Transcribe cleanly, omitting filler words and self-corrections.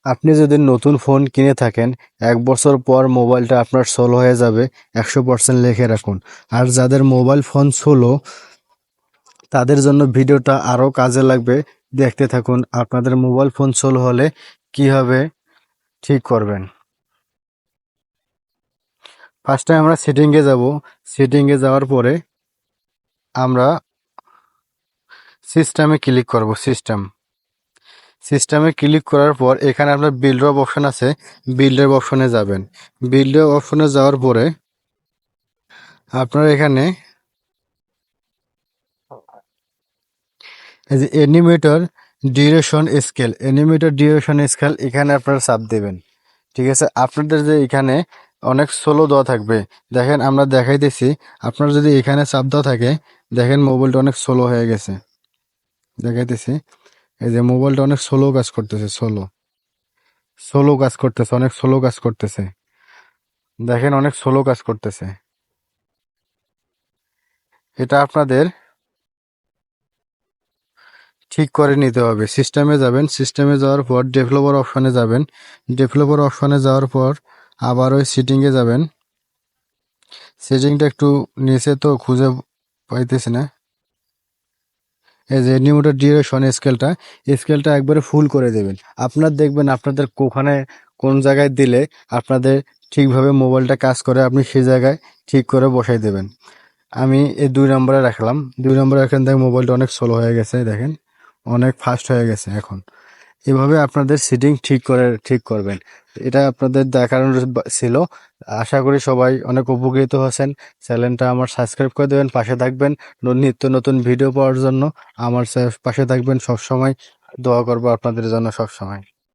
আপনি যদি নতুন ফোন কিনে থাকেন 1 বছর পর মোবাইলটা আপনার স্লো হয়ে যাবে 100% লিখে রাখুন। আর যাদের মোবাইল ফোন স্লো তাদের জন্য ভিডিওটা আরও কাজে লাগবে, দেখতে থাকুন। আপনাদের মোবাইল ফোন স্লো হলে কিভাবে ঠিক করবেন। ফার্স্টে আমরা সেটিংয়ে যাব। সেটিংয়ে যাওয়ার পরে আমরা সিস্টেমে ক্লিক করব। সিস্টেমে ক্লিক করার পর এখানে আপনার বিল্ড আপ অপশন আছে, বিল্ড আপ অপশনে যাবেন। বিল্ড আপ অপশনে যাওয়ার পরে আপনার এখানে এই যে অ্যানিমেটর ডিউরেশন স্কেল এখানে আপনারা চাপ দেবেন। ঠিক আছে, আপনাদের যে এখানে অনেক স্লো দেওয়া থাকবে, দেখেন আমরা দেখাইতেছি। আপনার যদি এখানে চাপ দেওয়া থাকে, দেখেন মোবাইলটা অনেক স্লো হয়ে গেছে। দেখাইতেছি, এই যে মোবাইলটা অনেক স্লো কাজ করতেছে, অনেক স্লো কাজ করতেছে। দেখেন অনেক স্লো কাজ করতেছে। এটা আপনাদের ঠিক করে নিতে হবে। সিস্টেমে যাবেন, সিস্টেমে যাওয়ার পর ডেভেলপার অপশনে যাবেন। ডেভেলপার অপশনে যাওয়ার পর আবার ওই সেটিংয়ে যাবেন। সেটিংটা একটু নিচে তো খুঁজে পাইতেছি না। এই যে অ্যানিমেটর ডিউরেশন স্কেলটা একবারে ফুল করে দেবেন। আপনার দেখবেন আপনাদের কোন জায়গায় দিলে আপনাদের ঠিকভাবে মোবাইলটা কাজ করে, আপনি সেই জায়গায় ঠিক করে বসাই দেবেন। আমি এই 2 নম্বরে রাখলাম। 2 নম্বরে এখান থেকে মোবাইলটা অনেক স্লো হয়ে গেছে, দেখেন অনেক ফাস্ট হয়ে গেছে এখন। এভাবে আপনাদের সেটিং ঠিক করবেন। এটা আপনাদের দেখানোর ছিল। আশা করি সবাই অনেক উপকৃত হয়েছেন। চ্যানেলটা আমার সাবস্ক্রাইব করে দেবেন, পাশে থাকবেন নিত্য নতুন ভিডিও পাওয়ার জন্য। আমার পাশে থাকবেন সবসময়। দোয়া করবো আপনাদের জন্য সবসময়।